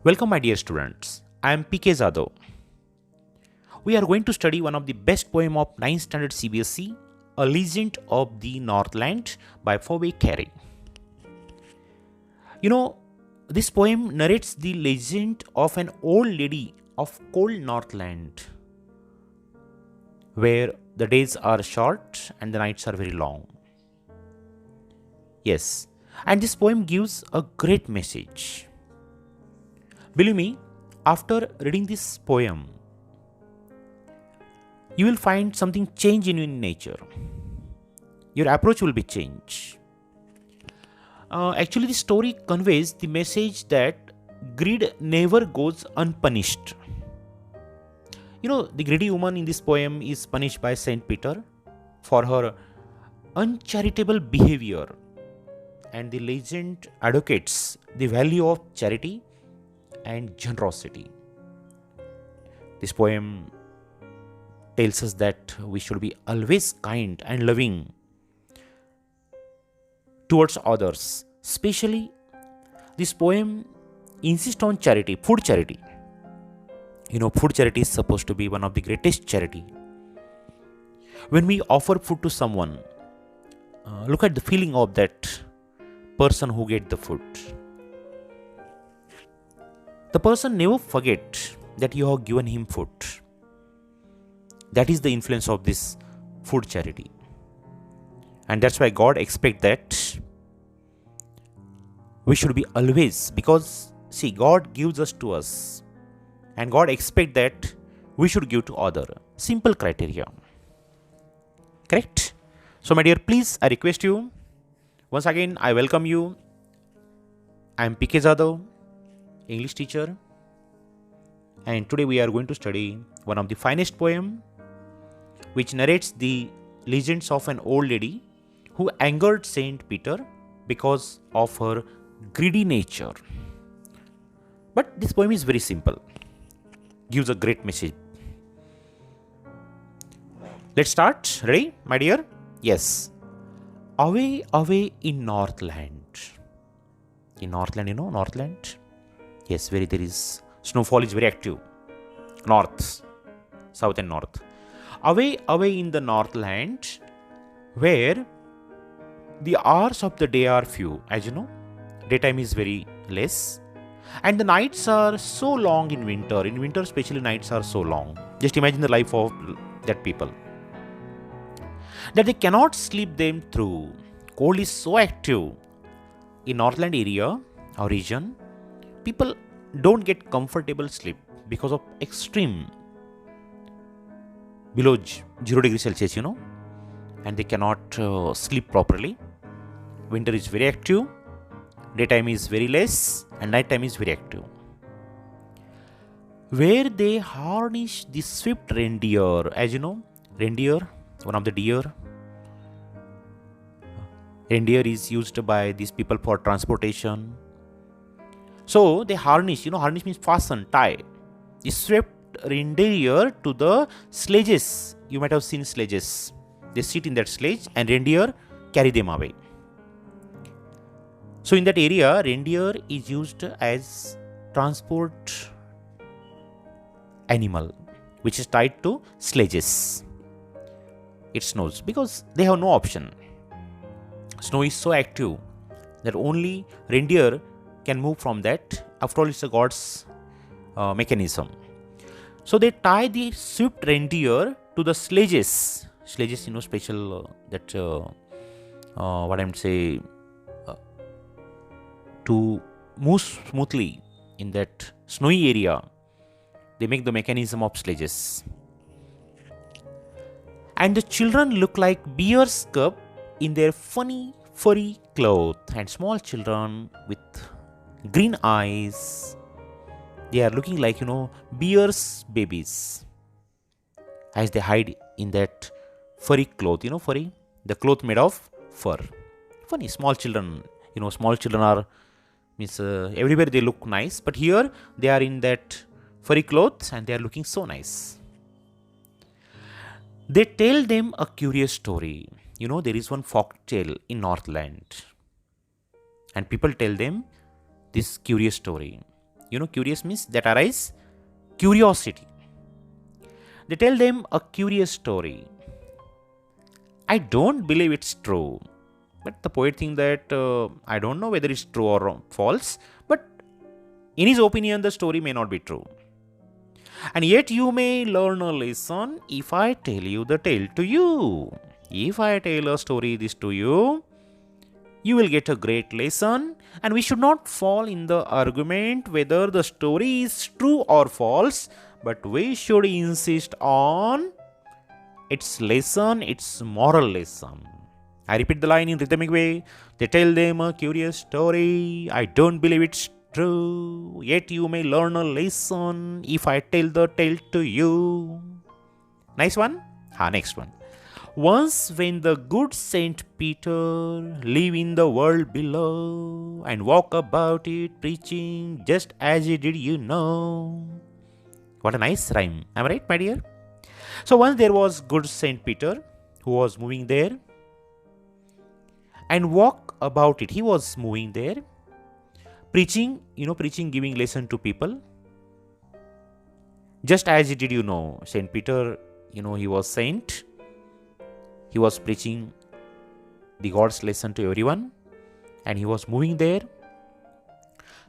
Welcome, my dear students. I am PK Zadav. We are going to study one of the best poem of 9th standard CBSE, A Legend of the Northland by Phoebe Carey. You know, this poem narrates the legend of an old lady of cold Northland, where the days are short and the nights are very long. Yes, and this poem gives a great message. Believe me, after reading this poem, you will find something change in your nature. Your approach will be changed. Actually, the story conveys the message that greed never goes unpunished. You know, the greedy woman in this poem is punished by Saint Peter for her uncharitable behavior, and the legend advocates the value of charity and generosity. This poem tells us that we should be always kind and loving towards others. Especially, this poem insists on charity, food charity. You know, food charity is supposed to be one of the greatest charity. When we offer food to someone, look at the feeling of that person who get the food. The person never forget that you have given him food. That is the influence of this food charity. And that's why God expects that we should be always, because see, God gives us to us, and God expects that we should give to other. Simple criteria. Correct? So my dear, please, I request you, once again, I welcome you. I am PK Zadav, English teacher, and today we are going to study one of the finest poem which narrates the legends of an old lady who angered Saint Peter because of her greedy nature. But this poem is very simple, gives a great message. Let's start. Ready, my dear? Yes. Away, away in Northland. In Northland, you know, Northland? Yes, there is snowfall is very active. North, south and north. Away, away in the Northland, where the hours of the day are few. As you know, daytime is very less, and the nights are so long in winter. In winter, especially, nights are so long. Just imagine the life of that people, that they cannot sleep them through. Cold is so active in Northland area or region. People don't get comfortable sleep because of extreme below 0 degrees Celsius, you know, and they cannot sleep properly. Winter is very active, daytime is very less, and nighttime is very active. Where they harness the swift reindeer, as you know, reindeer, one of the deer. Reindeer is used by these people for transportation. So they harness, you know, harness means fasten, tie. The swift reindeer to the sledges. You might have seen sledges. They sit in that sledge and reindeer carry them away. So in that area, reindeer is used as transport animal, which is tied to sledges. It snows because they have no option. Snow is so active that only reindeer can move from that. After all, it's a God's mechanism. So they tie the swift reindeer to the sledges. Sledges, you know, special what I'm say, to move smoothly in that snowy area. They make the mechanism of sledges. And the children look like bear's cub in their funny furry clothes, and small children with green eyes. They are looking like, you know, bear's babies as they hide in that furry cloth, you know, furry, the cloth made of fur. Funny, small children, you know, small children are, means everywhere they look nice, but here they are in that furry clothes and they are looking so nice. They tell them a curious story. You know, there is one folk tale in Northland, and people tell them this curious story. Curious means that arise curiosity. They tell them a curious story. I don't believe it's true. But the poet thinks that I don't know whether it's true or false. But in his opinion, the story may not be true. And yet you may learn a lesson if I tell you the tale to you. If I tell a story this to you, you will get a great lesson. And we should not fall in the argument whether the story is true or false, but we should insist on its lesson, its moral lesson. I repeat the line in rhythmic way. They tell them a curious story. I don't believe it's true. Yet you may learn a lesson if I tell the tale to you. Nice one? Next one. Once when the good Saint Peter lived in the world below and walk about it preaching just as he did What a nice rhyme. Am I right, my dear? So once there was good Saint Peter who was moving there and walk about it. He was moving there, preaching, giving lesson to people. Just as he did, Saint Peter, he was saint. He was preaching the God's lesson to everyone and he was moving there.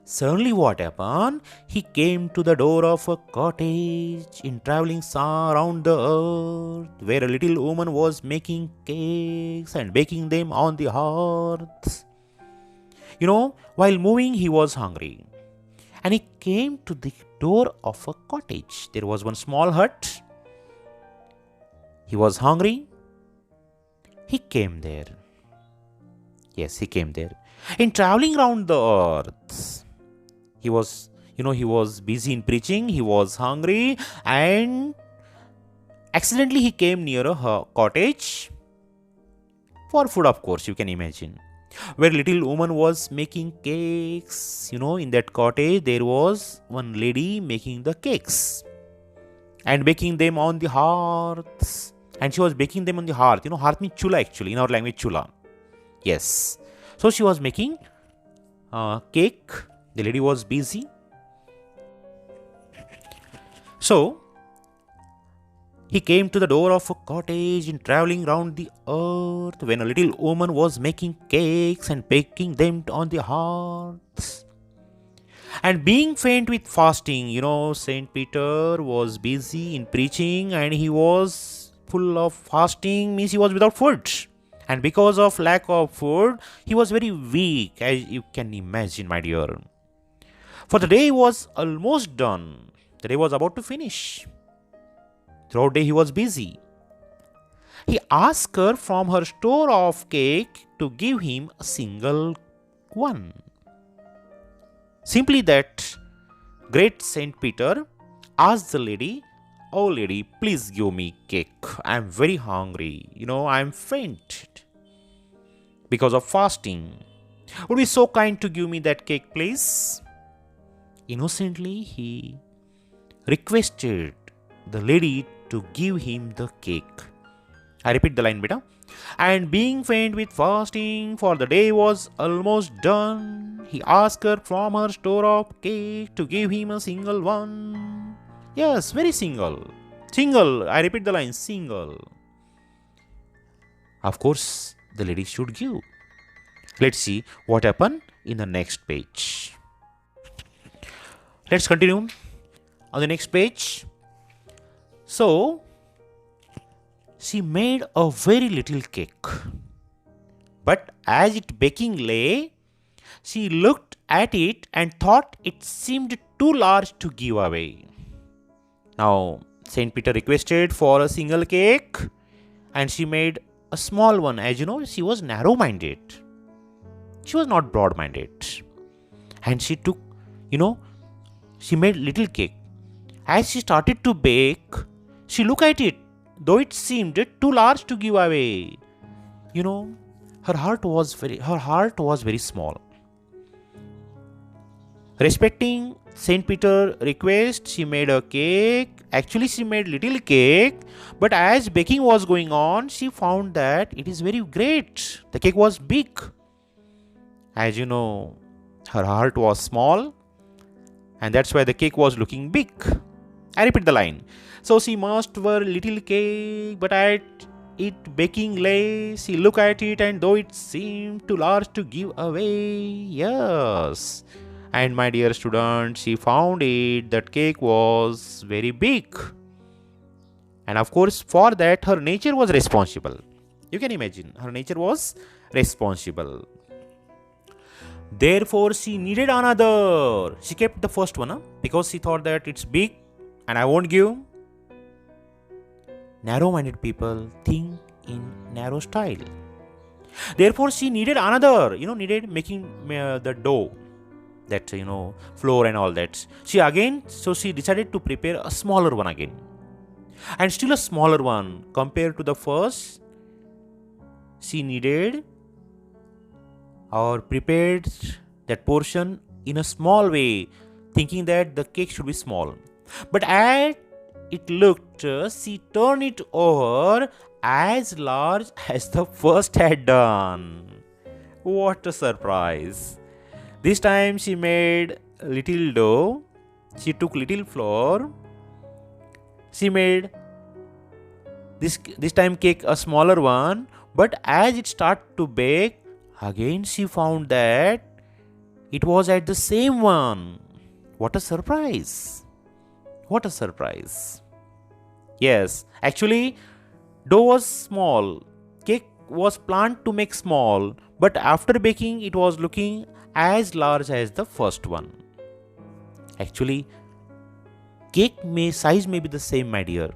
Suddenly what happened? He came to the door of a cottage in traveling around the earth where a little woman was making cakes and baking them on the hearth. While moving he was hungry and he came to the door of a cottage. There was one small hut. He was hungry. He came there. Yes, he came there. In traveling around the earth, he was busy in preaching. He was hungry and accidentally he came near a cottage for food, of course, you can imagine. Where little woman was making cakes. In that cottage there was one lady making the cakes and baking them on the hearth. And she was baking them on the hearth. Hearth means chula actually, in our language chula. Yes. So she was making cake. The lady was busy. So he came to the door of a cottage and traveling round the earth when a little woman was making cakes and baking them on the hearth. And being faint with fasting, Saint Peter was busy in preaching and he was full of fasting, means he was without food. And because of lack of food, he was very weak, as you can imagine, my dear. For the day was almost done. The day was about to finish. Throughout the day he was busy. He asked her from her store of cake to give him a single one. Simply that, great Saint Peter asked the lady, "Oh lady, please give me cake. I am very hungry. I am faint because of fasting. Would you be so kind to give me that cake, please?" Innocently, he requested the lady to give him the cake. I repeat the line, beta. And being faint with fasting, for the day was almost done, he asked her from her store of cake to give him a single one. Yes, very single. Single. I repeat the line, single. Of course, the lady should give. Let's see what happened in the next page. Let's continue on the next page. So, she made a very little cake. But as it baking lay, she looked at it and thought it seemed too large to give away. Now, Saint Peter requested for a single cake and she made a small one. As you know, she was narrow-minded. She was not broad-minded. And she took, she made little cake. As she started to bake, she looked at it, though it seemed too large to give away. Her heart was very small. Respecting Saint Peter's request, she made a cake. Actually, she made little cake, but as baking was going on, she found that it is very great. The cake was big. As you know, her heart was small and that's why the cake was looking big. I repeat the line. So she must were little cake, but at it baking lay, she look at it, and though it seemed too large to give away, yes. And my dear student, she found it that cake was very big. And of course, for that, her nature was responsible. You can imagine, her nature was responsible. Therefore, she needed another. She kept the first one because she thought that it's big and I won't give. Narrow minded people think in narrow style. Therefore, she needed another, needed making the dough, that, flour and all that. So she decided to prepare a smaller one again. And still a smaller one compared to the first. She needed or prepared that portion in a small way, thinking that the cake should be small. But as it looked, she turned it over as large as the first had done. What a surprise! This time she made little dough, she took little flour, she made this time cake a smaller one, but as it started to bake, again she found that it was at the same one. What a surprise! What a surprise! Yes, actually, dough was small, cake was planned to make small, but after baking it was looking as large as the first one. Actually, size may be the same, my dear.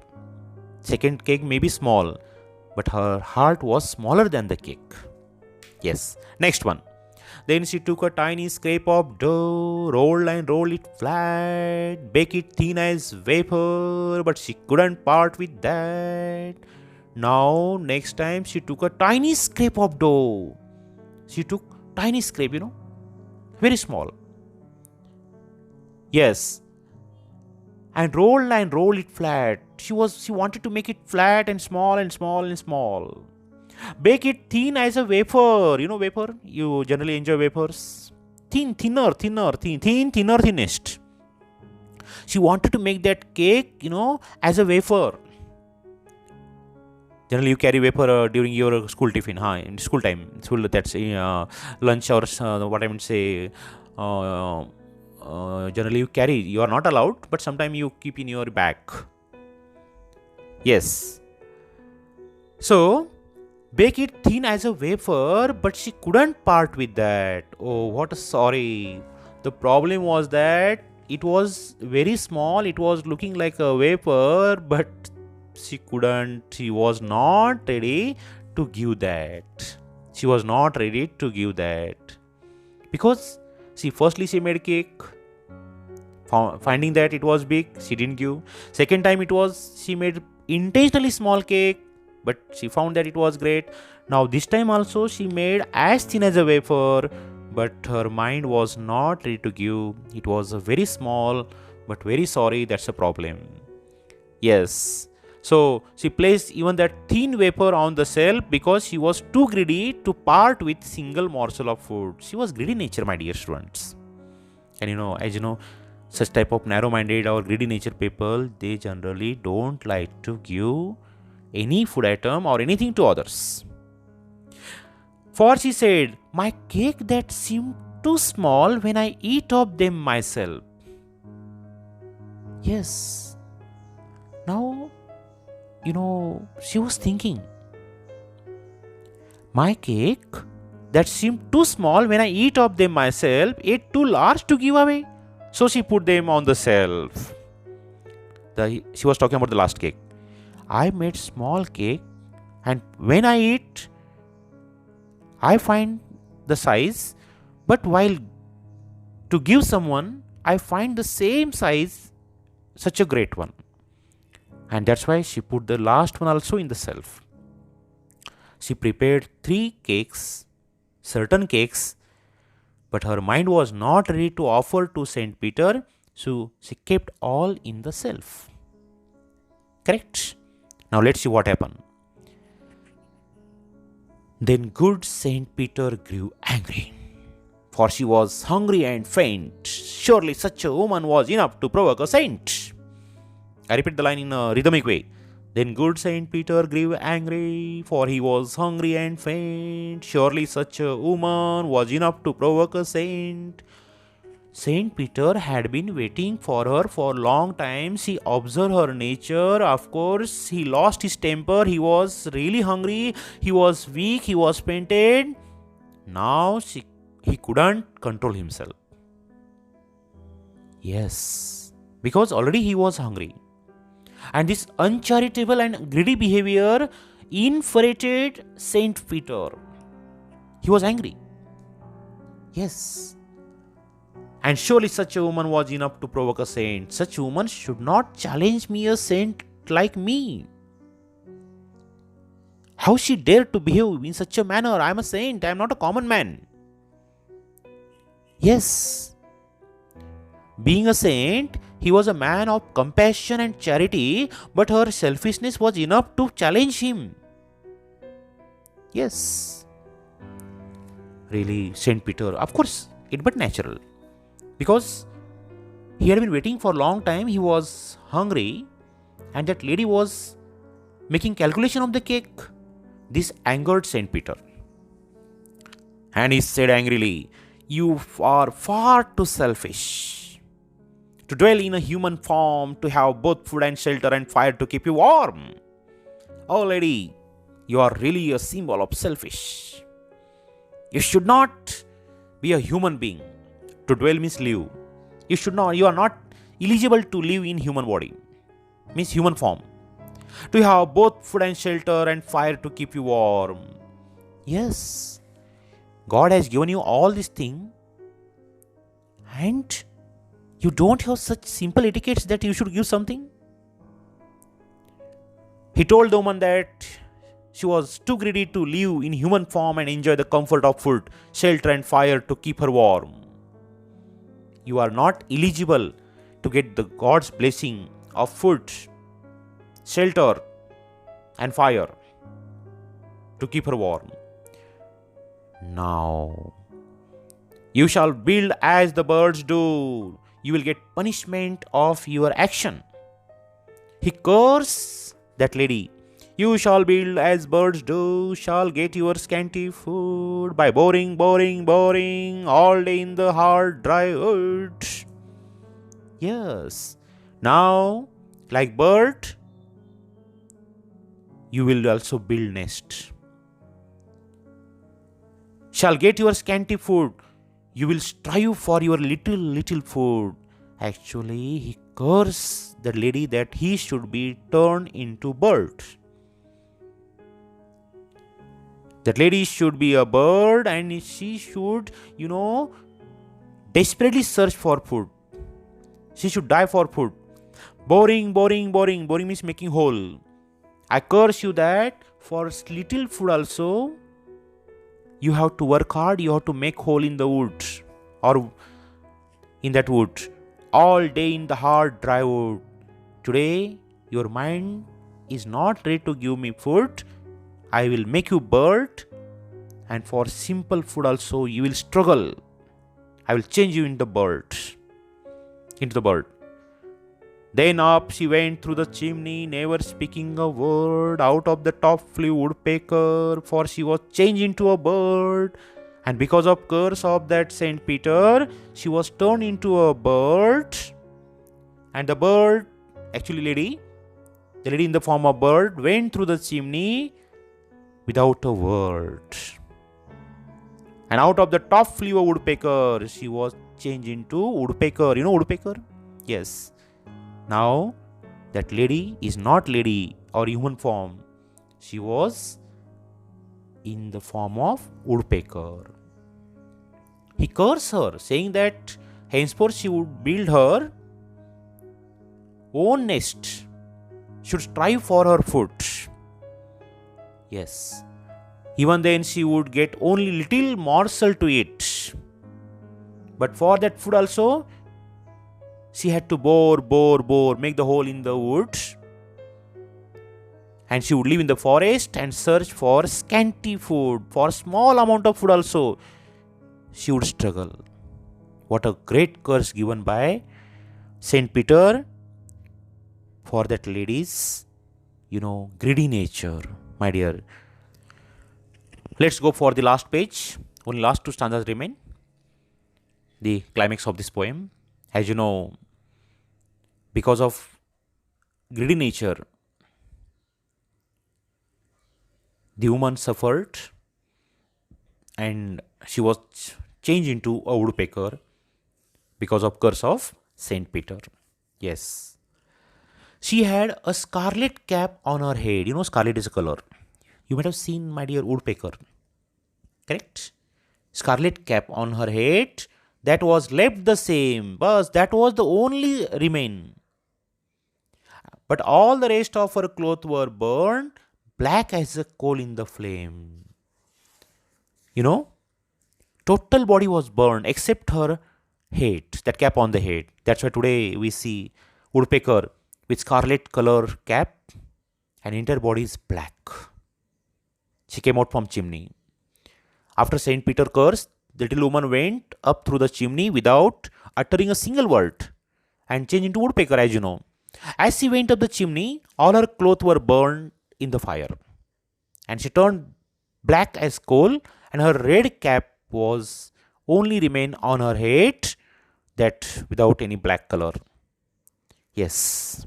Second cake may be small, but her heart was smaller than the cake. Yes, next one. Then she took a tiny scrape of dough, rolled it flat, bake it thin as vapor, but she couldn't part with that. Now, next time she took a tiny scrape of dough. She took tiny scrape, very small. Yes. And roll it flat. She wanted to make it flat and small and small and small. Bake it thin as a wafer. Wafer? You generally enjoy wafers. Thinner, thinnest. She wanted to make that cake, as a wafer. Generally, you carry wafer during your school tiffin, in school time. That's lunch or what I mean say. Generally, you are not allowed, but sometimes you keep in your bag. Yes. So, bake it thin as a wafer, but she couldn't part with that. Oh, what a sorry. The problem was that it was very small, it was looking like a wafer, but she was not ready to give that. She was not ready to give that. Because, firstly she made cake. Finding that it was big, she didn't give. Second time she made intentionally small cake, but she found that it was great. Now this time also she made as thin as a wafer, but her mind was not ready to give. It was very small, but very sorry, that's a problem. Yes. So she placed even that thin wafer on the shelf because she was too greedy to part with single morsel of food. She was greedy nature, my dear students. And as you know, such type of narrow-minded or greedy nature people, they generally don't like to give any food item or anything to others. For she said, my cake that seemed too small when I eat of them myself. Yes. Now, she was thinking, my cake that seemed too small when I eat of them myself, ate too large to give away. So she put them on the shelf. She was talking about the last cake. I made small cake, and when I eat, I find the size, but while to give someone, I find the same size, such a great one. And that's why she put the last one also in the shelf. She prepared 3 cakes, certain cakes, but her mind was not ready to offer to Saint Peter, so she kept all in the shelf. Correct? Now let's see what happened. Then good Saint Peter grew angry. for she was hungry and faint. Surely such a woman was enough to provoke a saint. I repeat the line in a rhythmic way. Then good Saint Peter grew angry, for he was hungry and faint. Surely such a woman was enough to provoke a saint. Saint Peter had been waiting for her for a long time. He observed her nature. Of course, he lost his temper. He was really hungry. He was weak. He was fainted. Now he couldn't control himself. Yes, because already he was hungry. And this uncharitable and greedy behavior infuriated Saint Peter. He was angry. Yes. And surely such a woman was enough to provoke a saint. Such a woman should not challenge me, a saint like me. How she dared to behave in such a manner? I am a saint, I am not a common man. Yes. Being a saint, he was a man of compassion and charity, but her selfishness was enough to challenge him. Yes. Really, Saint Peter, of course, it but natural. Because he had been waiting for a long time, he was hungry, and that lady was making calculation of the cake. This angered Saint Peter. And he said angrily, "You are far too selfish to dwell in a human form, to have both food and shelter and fire to keep you warm. Oh lady, you are really a symbol of selfish. You should not be a human being. To dwell means live. You are not eligible to live in human body. Means human form. To have both food and shelter and fire to keep you warm." Yes, God has given you all these things, and you don't have such simple etiquettes that you should give something. He told the woman that she was too greedy to live in human form and enjoy the comfort of food, shelter and fire to keep her warm. You are not eligible to get the God's blessing of food, shelter and fire to keep her warm. Now, you shall build as the birds do. You will get punishment of your action. He cursed that lady. You shall build as birds do, shall get your scanty food by boring all day in the hard, dry earth. Yes. Now, like bird, you will also build nest. Shall get your scanty food. You will strive for your little food. Actually, he cursed the lady that he should be turned into bird. That lady should be a bird and she should, desperately search for food. She should die for food. Boring. Boring means making hole. I curse you that for little food also, you have to work hard, you have to make hole in the wood or in that wood. All day in the hard, dry wood. Today, your mind is not ready to give me food. I will make you bird, and for simple food also you will struggle. I will change you into the bird. Then up she went through the chimney, never speaking a word. Out of the top flew woodpecker, for she was changed into a bird. And because of curse of that Saint Peter, she was turned into a bird. And the bird, actually the lady in the form of bird, went through the chimney without a word. And out of the top flew a woodpecker. She was changed into woodpecker. You know woodpecker? Yes. Now, that lady is not lady or human form. She was in the form of woodpecker. He cursed her, saying that henceforth she would build her own nest, should strive for her food. Yes. Even then she would get only little morsel to eat. But for that food also, she had to bore, make the hole in the wood. And she would live in the forest and search for scanty food. For small amount of food also, she would struggle. What a great curse given by Saint Peter for that lady's, greedy nature, my dear. Let's go for the last page. Only last two stanzas remain. The climax of this poem. As you know, because of greedy nature, the woman suffered and she was changed into a woodpecker because of curse of Saint Peter. Yes. She had a scarlet cap on her head. Scarlet is a color. You might have seen, my dear, woodpecker. Correct? Scarlet cap on her head that was left the same, but that was the only remain. But all the rest of her clothes were burned black as a coal in the flame. Total body was burned except her head, that cap on the head. That's why today we see woodpecker with scarlet color cap and entire body is black. She came out from chimney. After Saint Peter cursed, the little woman went up through the chimney without uttering a single word and changed into woodpecker, as you know. As she went up the chimney, all her clothes were burned in the fire. And she turned black as coal, and her red cap was only remain on her head, that without any black color. Yes.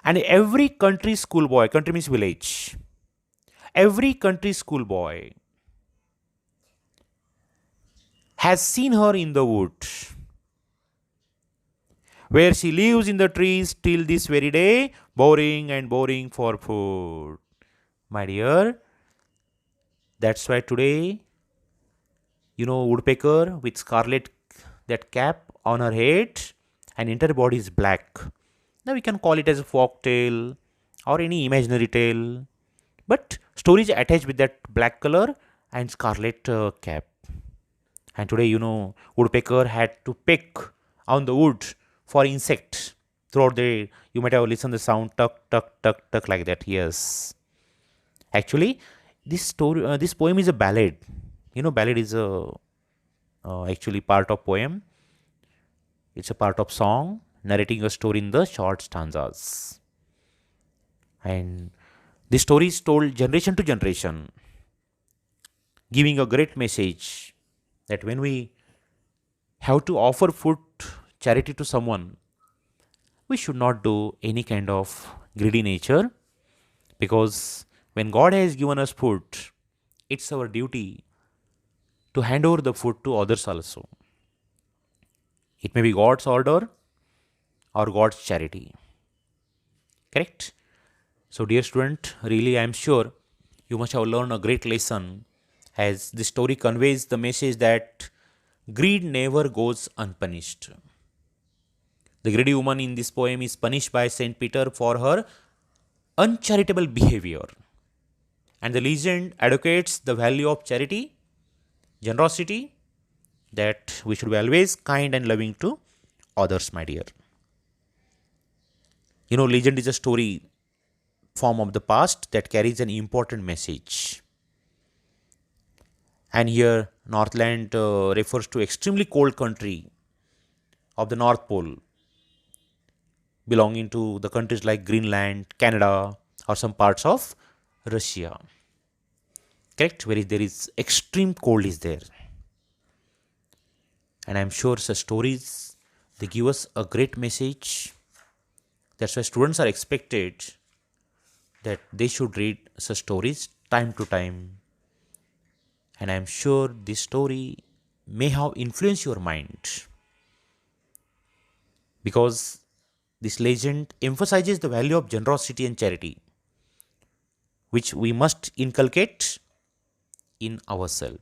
And every country schoolboy, country means village, every country schoolboy has seen her in the wood, where she lives in the trees till this very day, boring and boring for food. My dear, that's why today, woodpecker with scarlet, that cap on her head and entire body is black. Now we can call it as a folk tale or any imaginary tale. But stories attached with that black color and scarlet cap. And today, woodpecker had to peck on the wood for insects. Throughout the day, you might have listened the sound tuck, tuck, tuck, tuck like that. Yes. Actually, this poem is a ballad. Ballad is actually part of poem. It's a part of song narrating a story in the short stanzas. And this story is told generation to generation, giving a great message that when we have to offer food, charity to someone, we should not do any kind of greedy nature, because when God has given us food, it's our duty to hand over the food to others also. It may be God's order or God's charity. Correct? So, dear student, really I am sure you must have learned a great lesson, as this story conveys the message that greed never goes unpunished. The greedy woman in this poem is punished by Saint Peter for her uncharitable behavior. And the legend advocates the value of charity, generosity, that we should be always kind and loving to others, my dear. Legend is a story form of the past that carries an important message. And here, Northland refers to extremely cold country of the North Pole, belonging to the countries like Greenland, Canada, or some parts of Russia. Correct? Where there is extreme cold is there. And I'm sure such stories, they give us a great message. That's why students are expected that they should read such stories time to time. And I'm sure this story may have influenced your mind, because this legend emphasizes the value of generosity and charity, which we must inculcate in ourselves.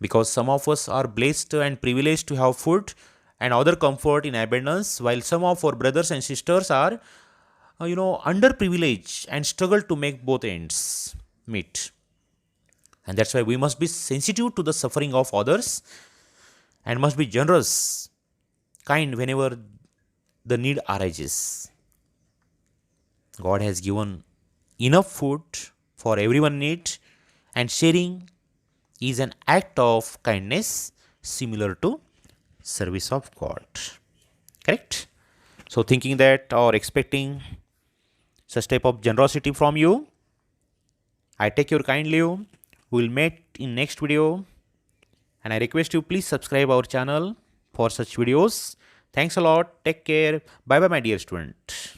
Because some of us are blessed and privileged to have food and other comfort in abundance, while some of our brothers and sisters are, underprivileged and struggle to make both ends meet. And that's why we must be sensitive to the suffering of others and must be generous, kind whenever the need arises. God has given enough food for everyone need, and sharing is an act of kindness similar to service of God. Correct? So thinking that or expecting such type of generosity from you, I take your kind leave. We will meet in next video, and I request you please subscribe our channel for such videos. Thanks a lot. Take care. Bye bye my dear student.